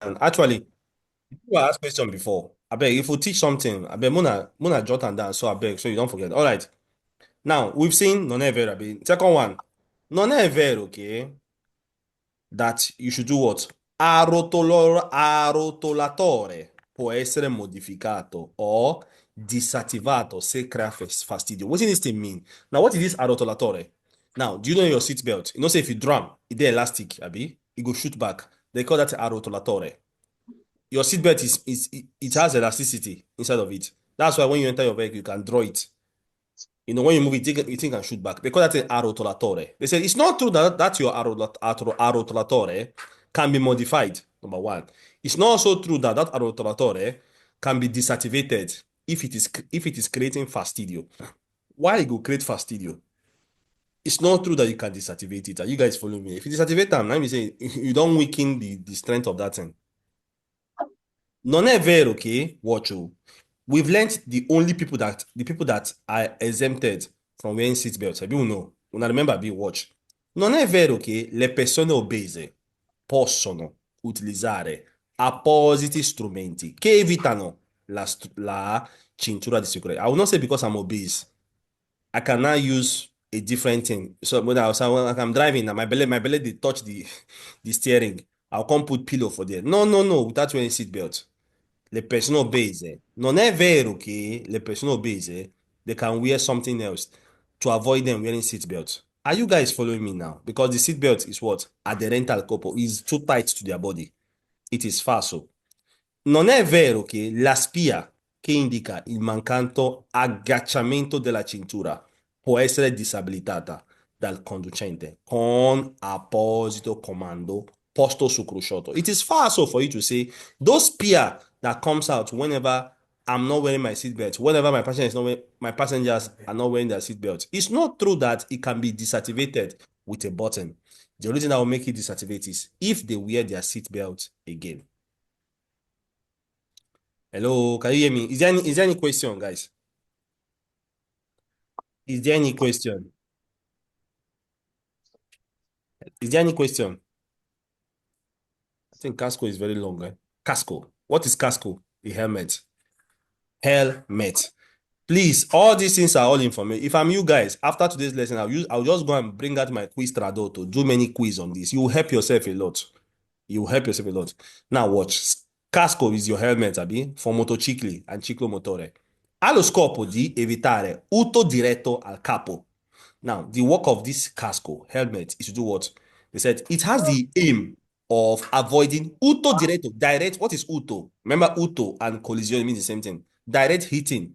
And actually, you asked question before. I beg if we teach something, I beg Muna jot and down. So I beg so you don't forget. All right. Now we've seen non è vero. Second one, non è vero, okay, that you should do what? Arrotolatore può essere modificato or disattivato se crea fastidio. What does this thing mean? Now, what is this arrotolatore? Now, do you know your seat belt? You know, say if you drum, it's elastic, abi, it go shoot back. They call that arrotolatore. Your seat belt it has elasticity inside of it. That's why when you enter your vehicle, you can draw it. You know, when you move it, you think and shoot back. They call that an arrotolatore. They say it's not true that your arrotolatore can be modified. Number one. It's not also true that arrotolatore can be disactivated if it is creating fastidio. Why it go create fastidio? It's not true that you can disactivate it. Are you guys following me? If you disactivate them, let me say you don't weaken the strength of that thing. Non è vero che, watch oh, we've learned the people that are exempted from wearing seatbelts. I don't know. Una remember be watch. Non è vero che le persone obese possono utilizzare appositi strumenti che evitano la cintura di sicurezza. I will not say because I'm obese. I can now use a different thing. So when I'm driving and my belly they touch the steering. I'll come put pillow for there. No, no, no, without wearing seatbelt. Le persone obese, non è vero che le persone obese, they can wear something else to avoid them wearing seatbelts. Are you guys following me now? Because the seatbelt is what? Adherent al corpo, is too tight to their body. It is falso. Non è vero che la spia che indica il mancato agganciamento della cintura può essere disabilitata dal conducente con apposito comando posto su cruscotto. It is falso for you to say those spear that comes out whenever I'm not wearing my seatbelt, whenever my passengers are not wearing their seatbelt. It's not true that it can be disactivated with a button. The only thing that will make it deactivate is if they wear their seatbelt again. Hello, can you hear me? Is there any question, guys? Is there any question? Is there any question? I think casco is very long. Casco. What is casco? A helmet. Helmet. Please, all these things are all information. If I'm you guys, after today's lesson, I'll just go and bring out my quiz trado to do many quiz on this. You will help yourself a lot. You will help yourself a lot. Now watch. Casco is your helmet, abi, for motocicli and ciclomotore. Ha lo scopo di evitare urto diretto al capo. Now, the work of this casco helmet is to do what? They said it has the aim of avoiding urto diretto. Direct, what is urto? Remember, urto and collision means the same thing. Direct hitting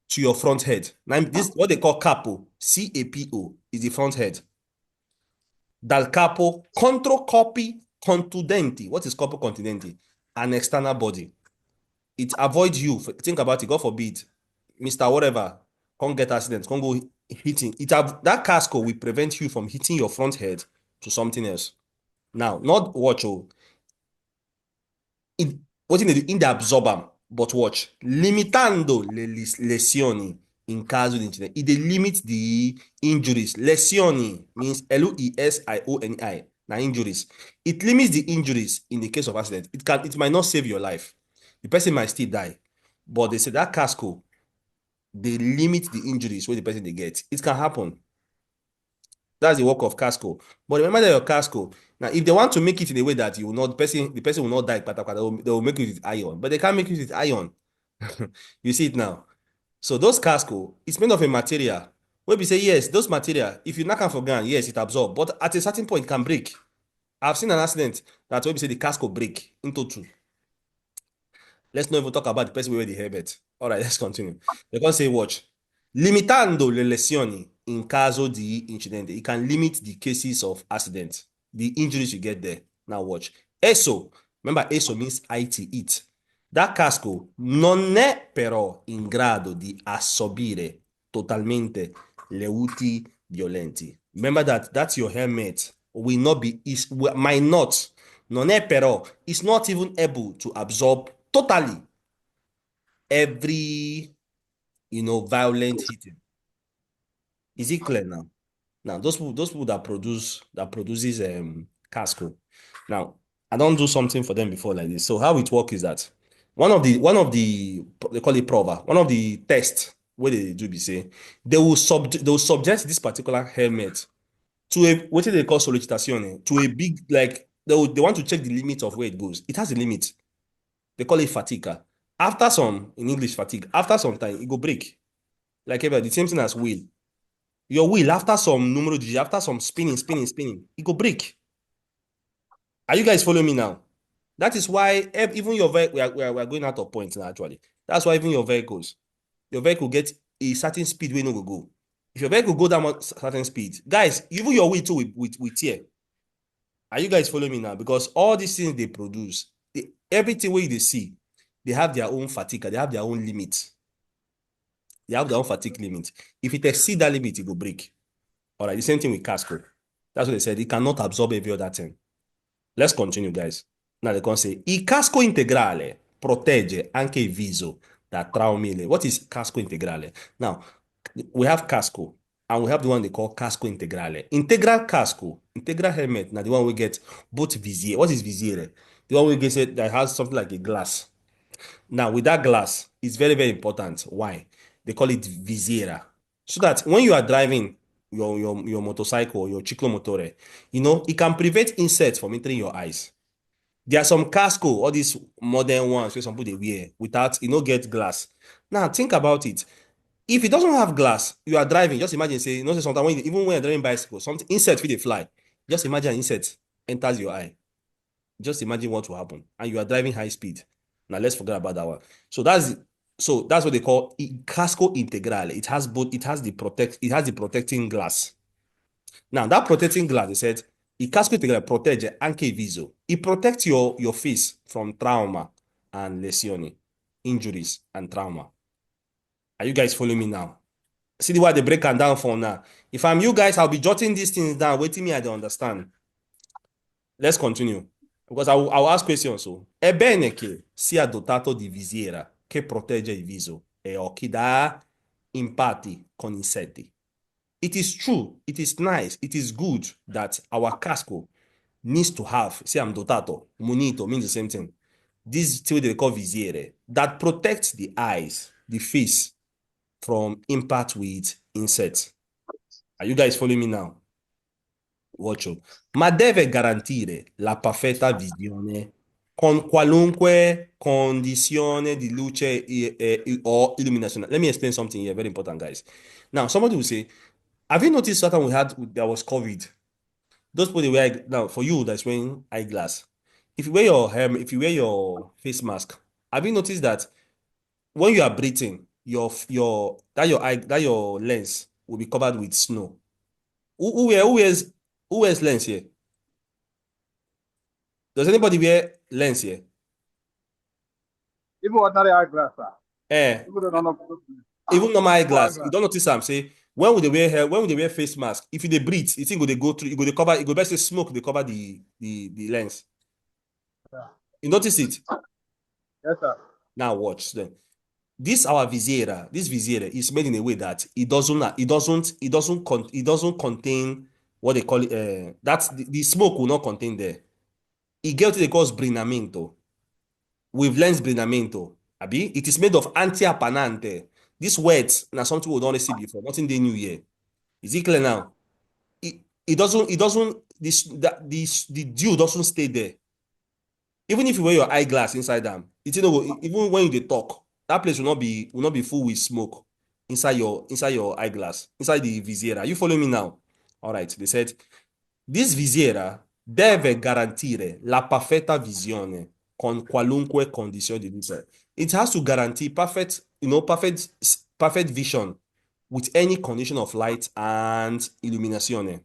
to your front head. Now, this what they call capo, CAPO, is the front head. Dal capo contro corpi contundenti. What is corpo contundenti? An external body. It avoids you. Think about it. God forbid, Mr. Whatever, can't get accident, can't go hitting. That casco will prevent you from hitting your front head to something else. Now, not watch. Oh, what in the absorber, but watch. Limitando le lesioni in caso di incidente. It limits the injuries. Lesioni means Lesioni. Now injuries. It limits the injuries in the case of accident. It might not save your life. The person might still die. But they say that casco, they limit the injuries where the person they get. It can happen. That's the work of casco. But remember that your casco, now if they want to make it in a way that you will not, the person will not die, they will make it with iron. But they can't make it with iron. You see it now. So those casco, it's made of a material. Where we say, yes, those material, if you knock am for ground, yes, it absorb. But at a certain point, it can break. I've seen an accident that where we say the casco break into two. Let's not even talk about the person who wear the helmet. All right, let's continue. They can say, watch. Limitando le lesioni in caso di incidente. It can limit the cases of accident, the injuries you get there. Now watch. ESO, remember ESO means it. That casco non è però in grado di assorbire totalmente le uti violenti. Remember that's your helmet will not be, might not, non è però, is not even able to absorb totally every, violent hitting. Is it clear now? Now, those people that produces casco. Now, I don't do something for them before like this. So how it work is that one of the they call it prover, one of the tests where they do be say they will subject this particular helmet to a what they call sollecitazione, to a big, like they want to check the limit of where it goes. It has a limit. They call it fatiga. After some, in English, fatigue, after some time, it go break. Like ever, the same thing as wheel. Your wheel, after some numero digit, after some spinning, it go break. Are you guys following me now? That is why even your vehicle, we are going out of points now, actually. That's why even your vehicle get a certain speed where no go go. If your vehicle go down certain speed, guys, even your wheel too will tear. Are you guys following me now? Because all these things they produce, everything where they see, they have their own fatigue, they have their own limit. They have their own fatigue limit. If it exceed that limit, it will break. All right, the same thing with casco. That's what they said. It cannot absorb every other thing. Let's continue, guys. Now they can say, il casco integrale protegge anche il viso da traumi. What is casco integrale? Now, we have casco, and we have the one they call casco integrale. Integral casco, integral helmet, now the one we get both visier. What is visiere? The one we get that has something like a glass. Now, with that glass, it's very, very important. Why? They call it visiera. So that when you are driving your motorcycle, your ciclomotore, it can prevent insects from entering your eyes. There are some casco, all these modern ones where some people they wear without, get glass. Now, think about it. If it doesn't have glass, you are driving, just imagine, say, say sometimes even when you're driving bicycle, something insect will they fly. Just imagine an insect enters your eye. Just imagine what will happen. And you are driving high speed. Now let's forget about that one. So that's what they call casco integrale. It has the protecting glass. Now that protecting glass, they said, il casco integrale protegge anche il viso. It protects your face from trauma and lesioni, injuries and trauma. Are you guys following me now? See the way they break them down for now. If I'm you guys, I'll be jotting these things down, waiting me I don't understand. Let's continue. Because I'll ask questions. So, è bene che sia dotato di visiera che protegge il viso e occhi da impatti con insetti. It is true, it is nice, it is good that our casco needs to have, see, I'm dotato, munito means the same thing. This is what they call visiere that protects the eyes, the face from impact with insects. Are you guys following me now? Watch. Ma deve garantire la perfetta visione con qualunque condizione di luce o illuminazione. Let me explain something here, very important, guys. Now, somebody will say, have you noticed that time there was COVID? Those people they wear, now for you that's wearing eyeglass. If you wear your helmet, if you wear your face mask, have you noticed that when you are breathing, your lens will be covered with snow? Who wears lens here? Does anybody wear lens here? Even ordinary eyeglass, sir. Eh, People don't know. even normal eyeglass. You Eyeglass. don't notice am say when we dey wear face mask, if you dey breathe, the thing go dey go through, e go dey cover, e go best say smoke dey cover the lens. Yeah. You notice it? Yes, sir. Now watch then. This visiera is made in a way that it doesn't contain what they call it. That's the smoke will not contain there. E get what they call sbrinamento. With lens brinamento, abi, it is made of anti-appannante. This words na something we don't see before, nothing dey new here. Is it clear now? The dew doesn't stay there. Even if you wear your eyeglass inside them, even when you dey talk, that place will not be full with smoke inside your eyeglass, inside the visiera. You follow me now? All right. They said this visiera deve garantire la perfetta visione con qualunque condizione di luce. It has to guarantee perfect vision with any condition of light and illuminazione.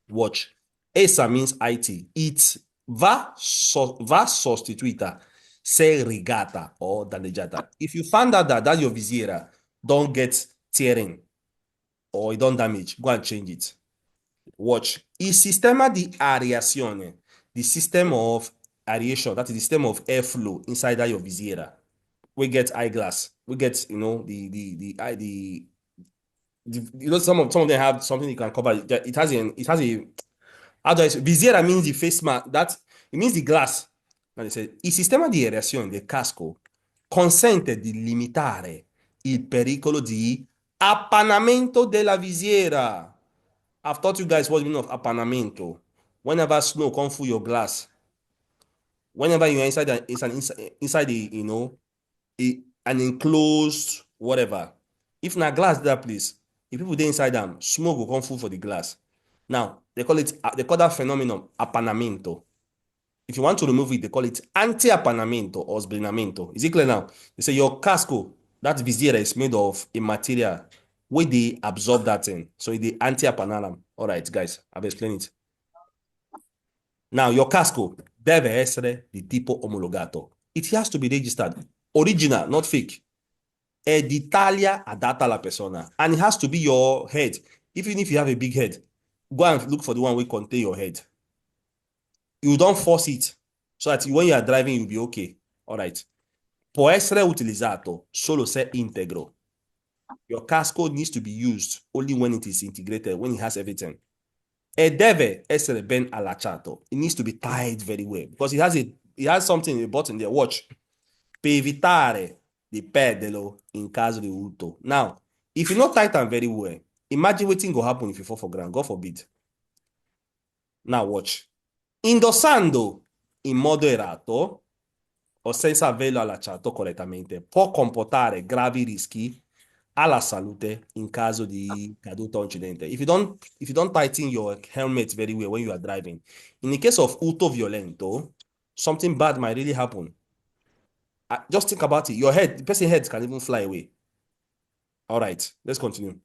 Watch. Essa means IT. It va sostituita se rigata or danneggiata. If you find out that your visiera don't get tearing or it don't damage, go and change it. Watch. Il sistema di areazione, the system of aeration, that is the system of airflow inside your visiera. We get eyeglass. We get, some of them have something you can cover. It has a how do I say? Visiera means the face mask. That It means the glass. Now they said, il sistema di aerazione del casco consente di limitare il pericolo di appannamento della visiera. I've taught you guys what the meaning of appannamento. Whenever snow come through your glass, whenever you're inside inside the an enclosed whatever. If na glass dey that place, if people dey inside am, smoke go come full for the glass. Now they call that phenomenon appannamento. If you want to remove it, they call it anti-appannamento or sbrinamento. Is it clear now? They say your casco, that visiera is made of a material where they absorb that thing. So it dey anti-appannam. All right, guys, I've explained it. Now, your casco deve essere di tipo omologato. It has to be registered. Original, not fake. È d'Italia adatta alla persona. And it has to be your head. Even if you have a big head, go and look for the one wey contain your head. You don't force it so that when you are driving, you'll be okay. All right. Può essere utilizzato solo se integro. Your casco needs to be used only when it is integrated, when it has everything. E deve essere ben allacciato. It needs to be tied very well because it has something, a button there. Watch. Per evitare di perderlo in caso di hurto. Now, if you not tight am very well, imagine wetin go happen if you fall for ground. God forbid. Now watch. Indossando in modo errato o senza averlo allacciato correttamente può comportare gravi rischi alla salute in caso di caduta o incidente. If you don't tighten your helmet very well when you are driving, in the case of hurto violento, something bad might really happen. Just think about it. Your head, the person's head can even fly away. All right, let's continue.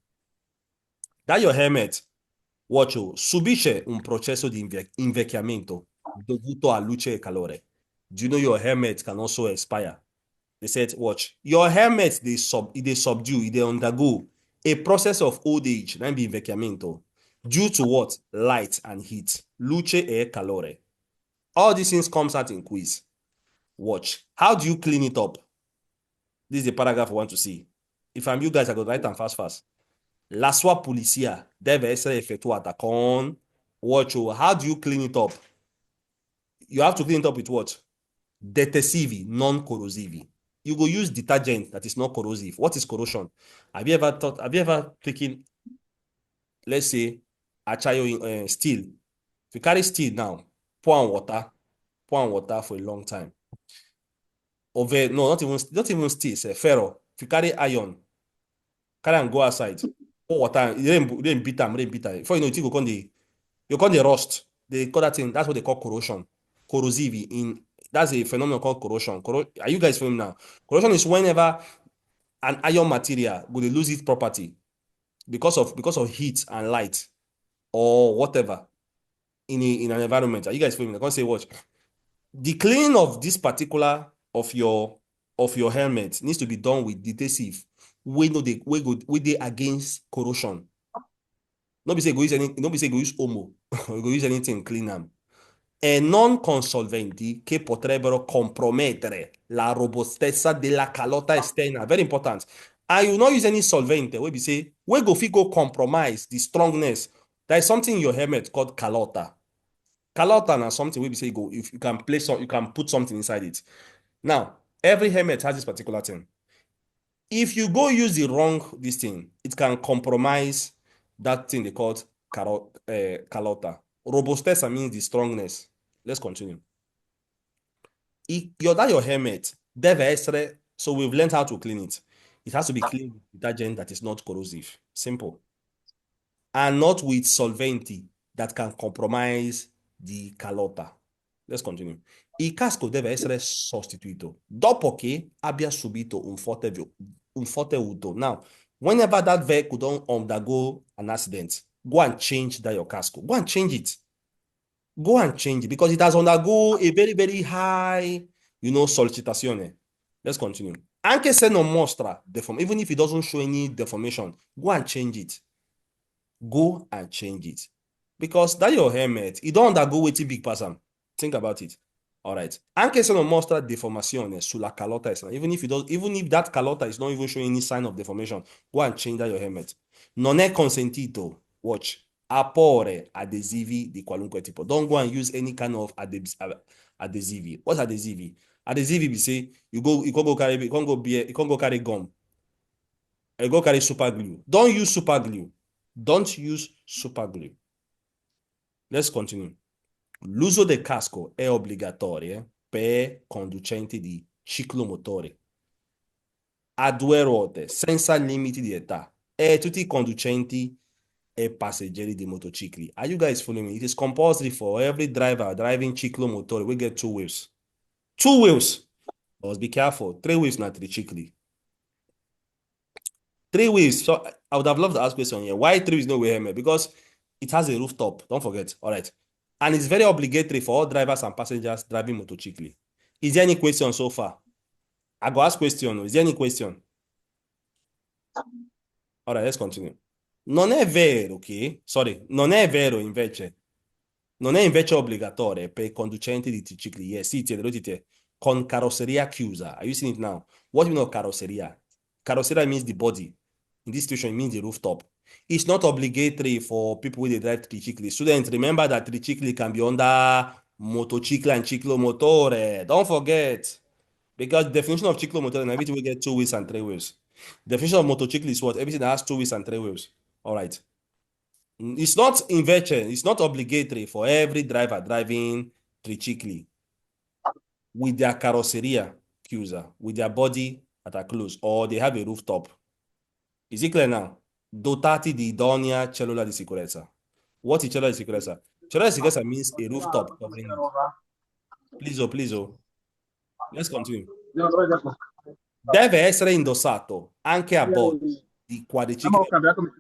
That your helmet, watch, subisce un processo di invecchiamento dovuto a luce e calore. Do you know your helmet can also expire? They said, watch, your helmet, they subdue, they undergo a process of old age, then be invecchiamento, due to what? Light and heat, luce e calore. All these things comes out in quiz. Watch. How do you clean it up? This is the paragraph I want to see. If I'm you guys, I go write them fast. La sua pulizia deve essere effettuata con... Watch, how do you clean it up? You have to clean it up with what? Detersivi, non-corrosivi. You go use detergent that is not corrosive. What is corrosion? Have you ever taken, let's say, achayo steel? If you carry steel now, pour on water for a long time. Over, no, not even steel, say ferro. If you carry iron, carry and go outside, pour water, rain beat them. Before you know it, you go the rust. They call that thing, that's what they call corrosion. Corrosive that's a phenomenon called corrosion. Are you guys following now? Corrosion is whenever an iron material will lose its property because of heat and light or whatever in an environment. Are you guys following? I can't say what. The cleaning of this particular of your helmet needs to be done with detersive. We dey against corrosion. No be say go use Omo or go use anything clean am. E non con solventi che potrebbero compromettere la robustezza della calotta esterna. Very important. And you not use any solvent wey be say wey go fit go compromise the strongness. There is something in your helmet called calotta. Calotta na something wey be say if you can you can put something inside it. Now, every helmet has this particular thing. If you go use the wrong this thing, it can compromise that thing they called calotta. Robustezza means the strongness. Let's continue. Your helmet deve essere, so we've learned how to clean it. It has to be cleaned with detergent that is not corrosive. Simple. And not with solventi that can compromise the calotta. Let's continue. Il casco deve essere sostituito dopo che abbia subito un forte urto. Now, whenever that vehicle don't undergo an accident, go and change that your casco. Go and change it. Go and change it because it has undergo a very, very high, sollecitazione. Let's continue. Anche se non mostra deformation, even if it doesn't show any deformation, go and change it. Go and change it. Because that your helmet, it don't undergo wetin big pass am. Think about it. All right. Anche se non mostra deformazione sulla calotta esterna, even if that calotta is not even showing any sign of deformation, go and change that your helmet. Non è consentito. Watch. apporre adesivi di qualunque tipo. Don't go and use any kind of adesivi. What's adesivi? Adesivi be say you can go carry beer, you can go carry gum, you go carry super glue. Don't use super glue. Don't use super glue. Let's continue. L'uso del casco è obbligatorio per conducenti di ciclomotori a due ruote, senza limiti di età, e tutti i conducenti e passeggeri di motocicli. Are you guys following me? It is compulsory for every driver driving ciclomotori. We get two wheels. Two wheels. But be careful. Three wheels, not tricicli. Three wheels. So I would have loved to ask question here. Why three wheels no wear helmet? Because it has a rooftop. Don't forget. All right. And it's very obligatory for all drivers and passengers driving motocicli. Is there any question so far? I go ask question. Is there any question? All right, let's continue. Non è vero, ok? Sorry, non è vero invece. Non è invece obbligatorio per i conducenti di tricicli. Yes, sì, lo dite. Con carrozzeria chiusa. Are you seeing it now? What do you know carrozzeria? Carrozzeria means the body. In this situation, it means the rooftop. It's not obligatory for people who drive tricicli. Students, remember that tricicli can be under motociclo and ciclomotore. Don't forget. Because the definition of ciclomotore and everything we get two wheels and three wheels. Definition of motociclo is what? Everything that has two wheels and three wheels. All right. It's not invention. It's not obligatory for every driver driving tricicli with their carrozzeria chiusa, with their body that are closed, or they have a rooftop. Is it clear now? Dotati di idonea cellula di sicurezza. What is cellula di sicurezza? Cellula di sicurezza means a rooftop covering it. Please, oh. Let's continue. Deve essere indossato anche a bordo di quadricicli. Andiamo a cambiare come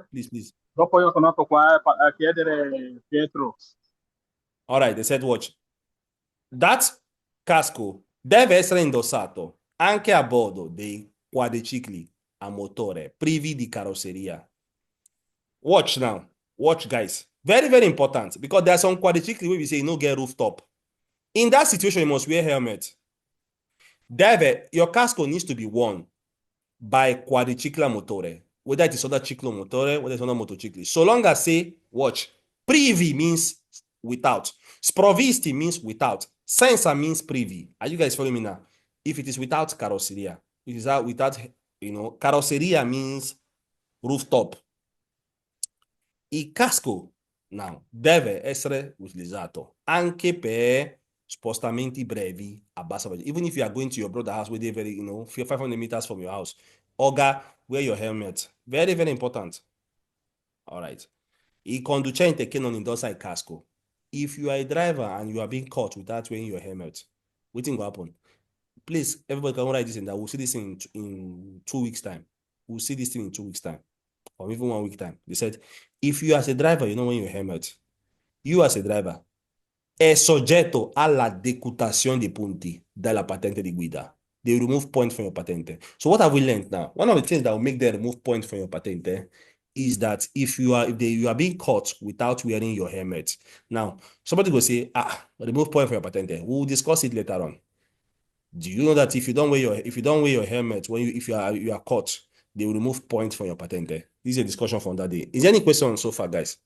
Please. dopo io sono andato qua a chiedere Pietro. All right, they said watch. That casco deve essere indossato anche a bordo dei quadricicli a motore privi di carrozzeria. Watch now. Watch, guys. Very, very important because there are some quadricicli where we say no get rooftop. In that situation, you must wear helmet. Your casco needs to be worn by quadricicla motore, whether it is other ciclo motore, whether it's other motocicli. So long as say, watch, privi means without. Sprovvisti means without. Senza means privi. Are you guys following me now? If it is without carrozzeria, it is without, carrozzeria means rooftop. Il casco, now, deve essere utilizzato anche per spostamenti brevi a bassa velocità. Even if you are going to your brother's house where they very, 500 meters from your house, Oga, wear your helmet. Very, very important. All right. Il conducente che non indossa il casco. If you are a driver and you are being caught without wearing your helmet, what will happen? Please, everybody can write this in that. We'll see this in 2 weeks' time. We'll see this thing in 2 weeks' time. Or even 1 week time. They said, if you as a driver, you don't wear your helmet, you as a driver è soggetto alla decutazione di punti dalla patente di guida. They remove points from your patente. So what have we learned now? One of the things that will make them remove points from your patente is that if you are being caught without wearing your helmet. Now, somebody will say, remove point from your patente. We'll discuss it later on. Do you know that if you don't wear your helmet if you are caught, they will remove points from your patente? This is a discussion from that day. Is there any question so far, guys?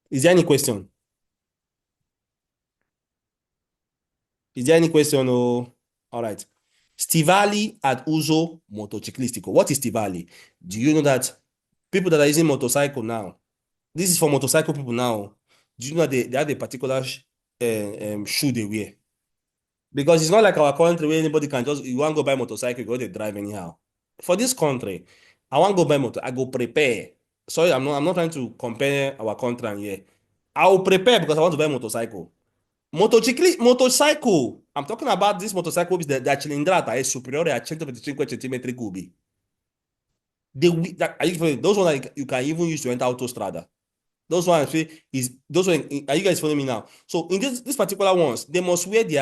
Is there any question? Is there any question? Oh, all right. Stivali ad uso motociclistico. What is stivali? Do you know that people that are using motorcycle now, this is for motorcycle people now. Do you know that they have a particular shoe they wear? Because it's not like our country where anybody can you want to go buy motorcycle, you go to drive anyhow. For this country, I want to go buy motor, I go prepare. Sorry, I'm not trying to compare our country and here. I will prepare because I want to buy motorcycle. Motorcycle. I'm talking about this motorcycle with the cilindrata è superiore a 125 centimetri cubi. Those ones that you can even use to enter autostrada. Those ones are you guys following me now? So in this particular ones, they must wear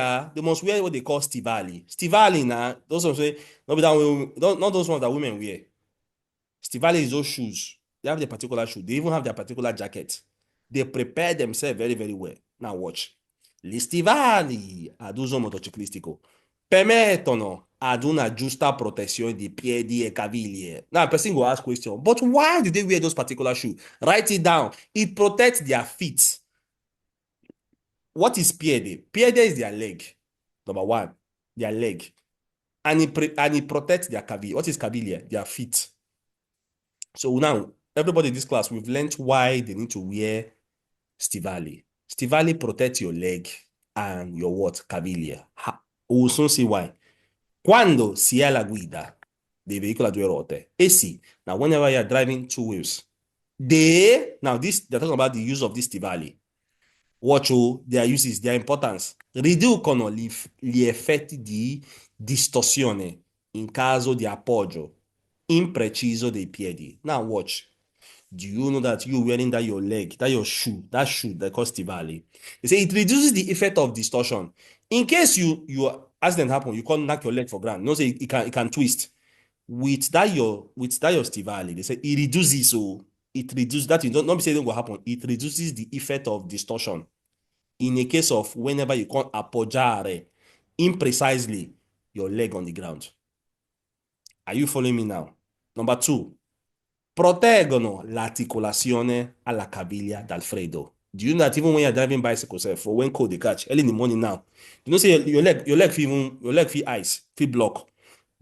what they call stivali. Stivali now, those ones say not those ones that women wear. Stivali is those shoes. They have their particular shoe. They even have their particular jacket. They prepare themselves very, very well. Now watch. Gli stivali ad uso motociclistico permettono ad una giusta protezione di piedi e caviglie. Now, a person go ask question, but why do they wear those particular shoes? Write it down. It protects their feet. What is piede? Piede is their leg. Number one, their leg. And it protects their caviglia. What is caviglia? Their feet. So now, everybody in this class, we've learned why they need to wear Stivali. Stivali protects your leg and your what? Caviglia. We will soon see why. Quando si è alla guida dei veicoli a due ruote, sì, now whenever you are driving two wheels, they're talking about the use of this Stivali. Watch their uses, their importance. Riducono gli effetti di distorsione in caso di appoggio impreciso dei piedi. Now watch. Do you know that you wearing that your leg, that shoe that called Stivali? They say it reduces the effect of distortion. In case you accident happen, you can't knock your leg for ground. No, say it can twist. With that your Stivali, they say it reduces, so it reduces that. You don't not be saying it will happen. It reduces the effect of distortion in a case of whenever you can't appoggiare imprecisely your leg on the ground. Are you following me now? Number two, proteggono l'articolazione alla caviglia dal freddo. Do you know that even when you're driving bicycle, sef, for when cold dey catch early in the morning now, you know say your leg fit ice, fit block.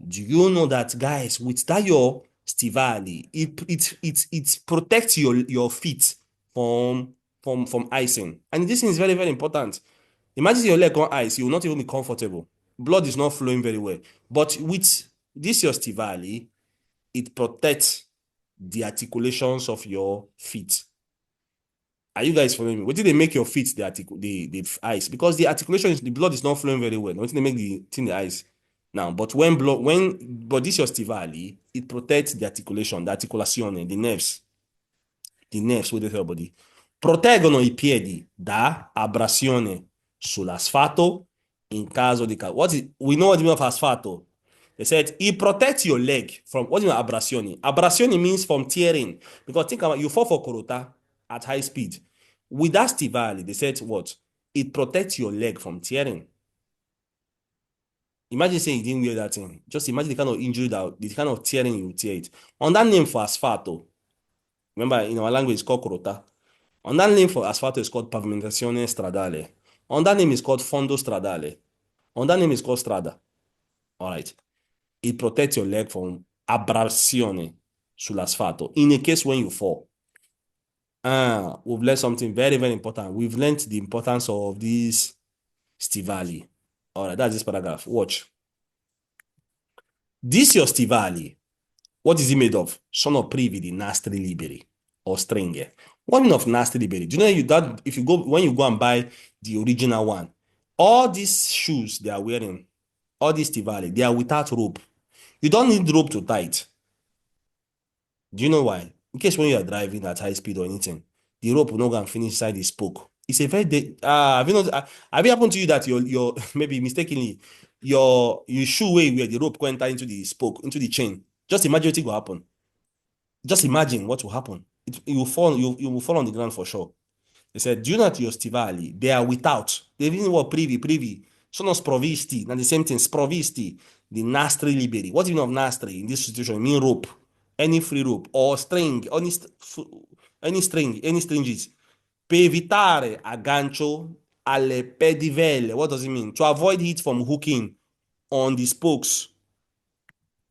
Do you know that, guys, with that your Stivali, it protects your feet from icing. And this thing is very, very important. Imagine your leg on ice, you will not even be comfortable. Blood is not flowing very well. But with this your Stivali, it protects the articulations of your feet. Are you guys following me? What did they make your feet the ice? Because the the blood is not flowing very well. What did they make the thing the ice? Now, but but this your Stivali, it protects the articulation, the articulazione, the nerves with the body. Proteggono i piedi da abrasione sull'asfalto in caso di we know what the meaning of asfalto. They said it protects your leg from what do you mean abrasione? Abrasione means from tearing. Because think about you fall for Korota at high speed. With that Stivali, they said what? It protects your leg from tearing. Imagine saying you didn't wear that thing. Just imagine the kind of injury the kind of tearing you tear it. On that name for asfalto, remember in our language it's called Korota. On that name for asfalto is called pavimentazione stradale. On that name is called fondo stradale. On that name is called strada. All right. It protects your leg from abrasione sull'asfalto in a case when you fall. We've learned something very, very important. We've learned the importance of this Stivali. All right, that's this paragraph. Watch. This your Stivali. What is it made of? Sono privi di nastri liberi or stringhe. What mean of nastri liberi? Do you know that if you go when you go and buy the original one, all these shoes they are wearing, all these Stivali, they are without rope. You don't need rope to tie it. Do you know why? In case when you are driving at high speed or anything, the rope will not go and finish inside the spoke. It's a very have you not have it happened to you that your maybe mistakenly your shoe where the rope go enter into the spoke, into the chain? Just imagine what will happen. Just imagine what will happen. You will fall, you will fall on the ground for sure. They said, do you know that your Stivali, they are without. They didn't work privi. Sono sprovvisti. Now the same thing, sprovvisti. The nastri liberi. What do you know of nastri in this situation? It mean rope. Any free rope or string, any stringes. Per evitare aggancio alle pedivelle. What does it mean? To avoid heat from hooking on the spokes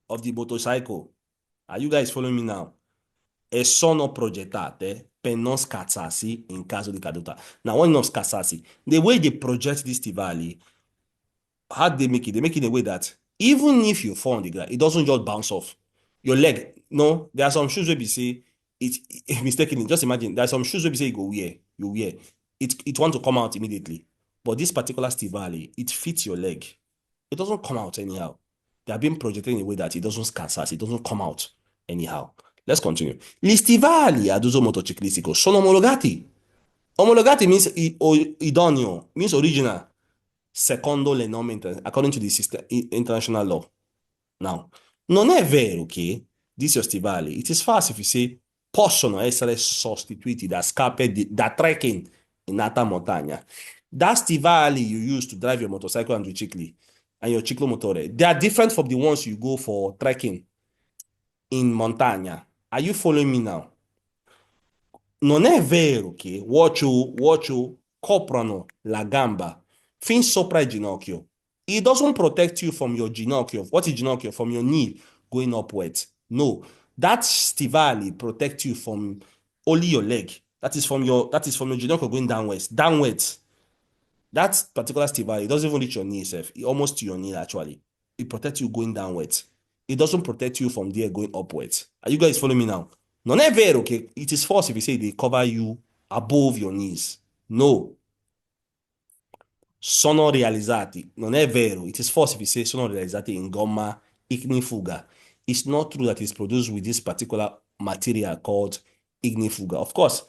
of the motorcycle. Are you guys following me now? E sono progettate per non scassarsi in caso di caduta. Now, when not scassarsi, the way they project this Stivali, how do they make it? They make it in a way that even if you fall on the ground, it doesn't just bounce off your leg. No, there are some shoes where you say it mistakenly. Just imagine there are some shoes where you say you wear it want to come out immediately. But this particular Stivali, it fits your leg. It doesn't come out anyhow. They are being projected in a way that it doesn't scatter, it doesn't come out anyhow. Let's continue. Gli stivali ad uso motociclistico sono omologati. Omologati means idoneo, means original, secondo le norme, according to the system, international law. Now, non è vero che these stivali, it is false if you say, possono essere sostituiti da scarpe da trekking in alta montagna. That stivali you use to drive your motorcycle and tricicli, and your ciclomotore. They are different from the ones you go for trekking in montagna. Are you following me now? Non è vero che Watcho coprono la gamba fin sopra il ginocchio. It doesn't protect you from your ginocchio. What is ginocchio? From your knee going upwards. No. That stivali protect you from only your leg. That is from your ginocchio going downwards. Downwards. That particular stivali, it doesn't even reach your knee itself. Almost to your knee, actually. It protects you going downwards. It doesn't protect you from there going upwards. Are you guys following me now? Non è vero che it is false if you say they cover you above your knees. No. Sono realizzati. Non è vero. It is false if you say sono realizzati in gomma ignifuga. It's not true that it's produced with this particular material called ignifuga. Of course,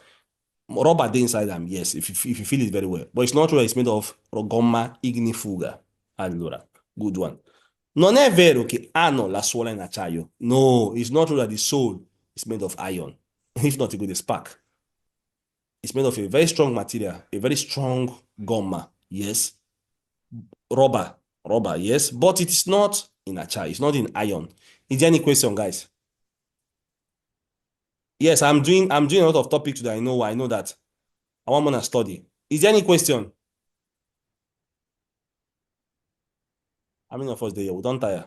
rubber dey inside them, yes, if you feel it very well. But it's not true that it's made of gomma ignifuga. Allora, good one. Non è vero che hanno la suola in acciaio. No, it's not true that the sole is made of iron. If not, it could spark. It's made of a very strong material, a very strong gomma, yes. Rubber, yes. But it is not in acciaio. It's not in iron. Is there any question, guys? Yes, I'm doing a lot of topics today. I know that. I want to study. Is there any question? How many of us there? We don't tire.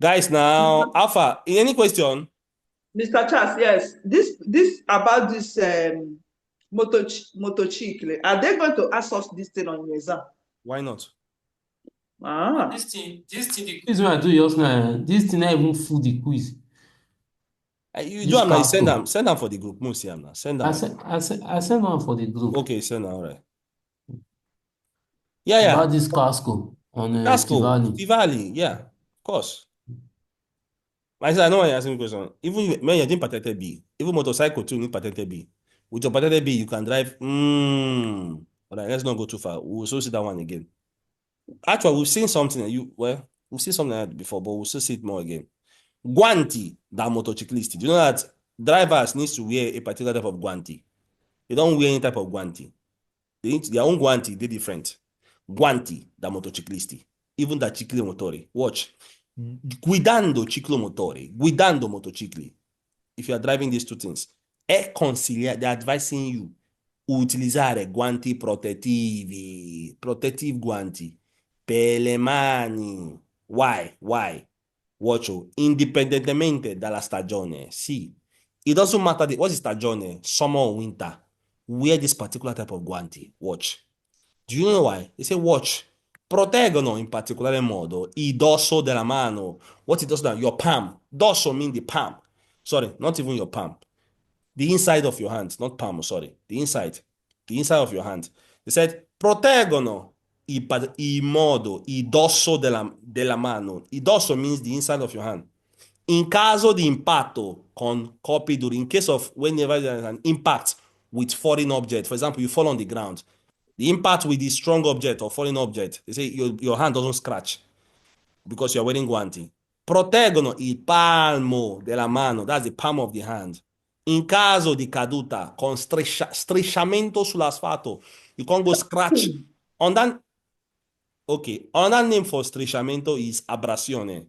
Guys, now, Alpha, any question? Mr. Charles, yes. This about this motorcycle. Are they going to ask us this thing on your exam? Why not? This thing, the quiz when I do just now, this thing not even full the quiz. You This do am now, Casco. send them for the group. We'll see them now. Send I them. sent one for the group Okay, send them, all right. Yeah. about this Casco on Stivali. Stivali, yeah, of course. Like I said, I know why you're asking me question. Even when you're doing patente B, even motorcycle too need patente B. With your patente B, you can drive. All right, let's not go too far. We'll still see that one again. Actually, we've seen something. We've seen something like that before, but we'll still see it more again. Guanti da motociclisti. Do you know that drivers need to wear a particular type of guanti? They don't wear any type of guanti. They need their own guanti. They're different. Guanti da motociclisti. Even da ciclomotori. Watch. Guidando ciclomotori, guidando motocicli. If you are driving these two things, they're advising you utilizzare guanti protettivi, protettive guanti per le mani. Why? Watch, indipendentemente dalla stagione. Sì. It doesn't matter what is stagione, summer or winter. Wear this particular type of guanti. Watch. Do you know why? They say watch. Proteggono in particolare modo il dorso della mano. What it does now? Your palm. Dorso means the palm. Sorry, not even your palm. The inside of your hand, not palm, sorry. The inside of your hand. They said proteggono il modo, il dorso della mano. Il dorso means the inside of your hand. In caso di impatto con colpi duri, in case of whenever there is an impact with foreign object, for example, you fall on the ground, the impact with the strong object or foreign object, they say your hand doesn't scratch because you're wearing guanti. Proteggono il palmo della mano, that's the palm of the hand. In caso di caduta, con strisciamento sull'asfalto, you can't go scratch. On that, okay, another name for strisciamento is abrasione.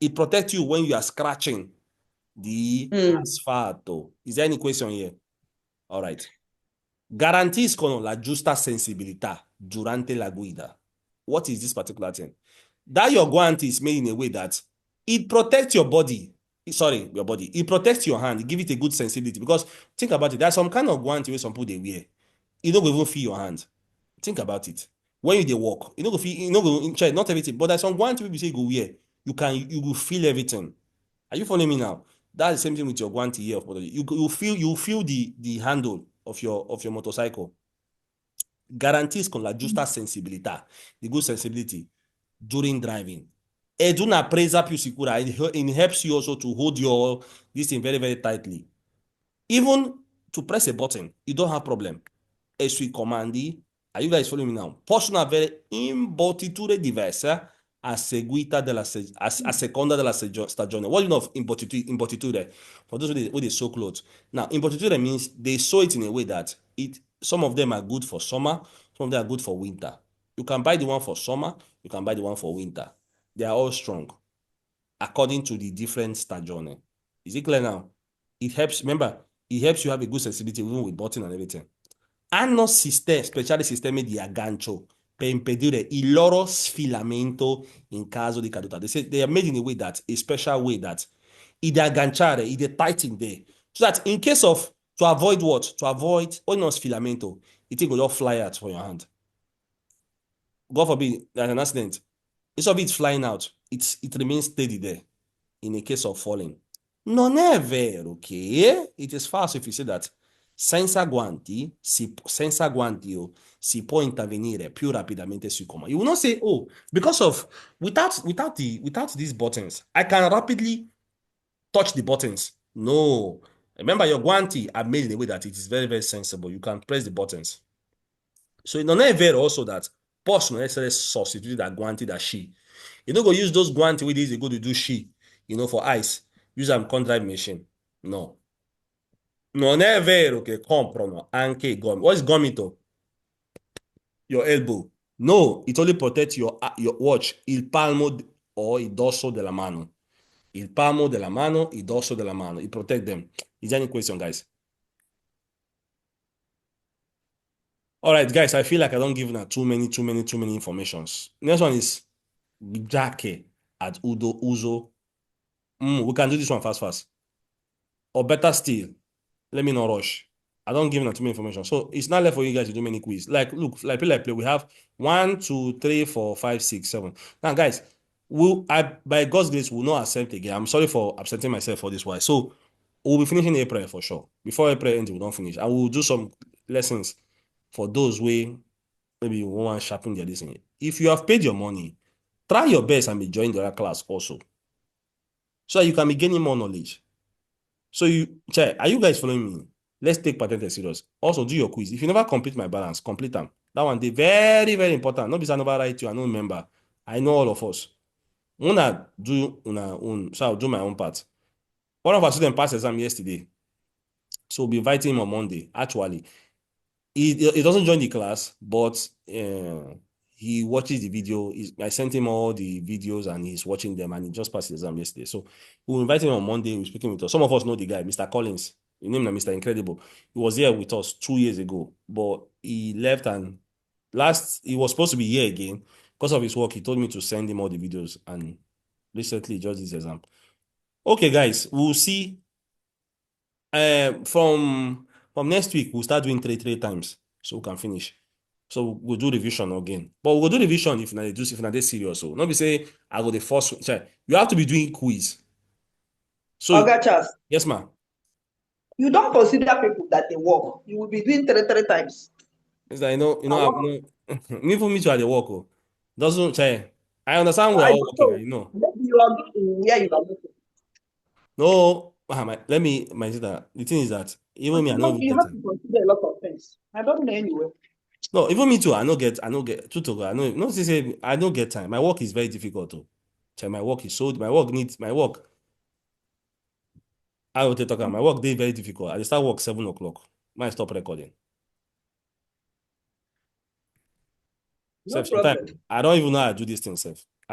It protects you when you are scratching the asfalto. Is there any question here? All right. Garantiscono la giusta sensibilità durante la guida. What is this particular thing? That your guanti is made in a way that it protects your body. Sorry, your body. It protects your hand. It gives it a good sensibility. Because think about it. There's some kind of guanti where some people they wear. You don't even feel your hand. Think about it. When you walk, you don't go feel. You don't go not everything. But there's some guanti people say you go wear. You will feel everything. Are you following me now? That's the same thing with your guanti here. You feel the handle of your motorcycle. Guarantees con la giusta sensibilità, the good sensibility during driving. Ed una presa più sicura. It helps you also to hold this thing very, very tightly. Even to press a button, you don't have problem. E sui comandi, are you guys following me now? Possono avere imbottiture diverse a seconda della stagione. What do you know of imbottiture? For those who they sew clothes. Now, imbottiture means they sew it in a way that some of them are good for summer, some of them are good for winter. You can buy the one for summer, you can buy the one for winter. They are all strong according to the different stagione. Is it clear now? It helps, remember, it helps you have a good sensibility even with button and everything. Hanno speciali sistemi di aggancio per impedire il loro sfilamento in caso di caduta. They say they are made in a way that, a special way that it agganciare, it tighten there. So that in case of, to avoid what? To avoid, non sfilamento, it will just fly out from your hand. God forbid, there's an accident. Instead of it flying out, it remains steady there in a case of falling. Non è vero che it is false if you say that senza guanti si può intervenire più rapidamente sui comandi. You will not say, oh, because of without these buttons, I can rapidly touch the buttons. No. Remember, your guanti are made in a way that it is very, very sensible. You can press the buttons. So non è vero also that possono essere sostituiti da guanti da sci. You don't go use those guanti with this, you go to do sci, for ice. Use them con drive machine. No. Non è vero che comprano anche i gomiti. What is gomito? Your elbow. No, it only protects your watch, il palmo o il dorso della mano. Il palmo della mano, il dorso della mano. It protect them. Is there any question, guys? All right, guys, I feel like I don't give now too many informations. Next one is Jake at Udo Uzo. We can do this one fast. Or better still, let me not rush. I don't give them too many information. So it's not left for you guys to do many quiz. Like, look, like play. We have 1, 2, 3, 4, 5, 6, 7. Now, guys, by God's grace, will not accept again. I'm sorry for absenting myself for this while. So we'll be finishing April for sure. Before April ends, we don't finish. I will do some lessons for those way maybe you want to sharpen their listening. If you have paid your money, try your best and be joining the other class also, so that you can be gaining more knowledge. So are you guys following me? Let's take Patente serious. Also, do your quiz. If you never complete my balance, complete them. That one, they very, very important. Not because I never write you, I don't remember. I know all of us. So I'll do my own part. One of our students passed exam yesterday. So we'll be inviting him on Monday. Actually, he doesn't join the class, but he watches the video. I sent him all the videos and he's watching them, and he just passed the exam yesterday. So we'll invite him on Monday. We're speaking with us. Some of us know the guy, Mr. Collins. His name is Mr. Incredible. He was here with us 2 years ago, but he left, and he was supposed to be here again. Because of his work, he told me to send him all the videos, and recently he just did his exam. Okay, guys, we'll see. From next week, we'll start doing three times so we can finish. So we'll do revision again. But we'll do revision if not serious. So not be say I go the first. You have to be doing quiz. So Ogachas, yes, ma'am. you don't consider people that they work. You will be doing three times. It's like, even me to at the work. Doesn't I understand we're all working, Maybe you are where you are working. No, my sister. The thing is that even me, I know You have to consider a lot of things. I don't know anyway. No, even me too. I don't get to talk. I know. Not to say I don't get time. My work is very difficult too. My work is my work. I will talk. My work day very difficult. I start work 7 o'clock. Might stop recording. No problem. I don't even know how to do this thing, self.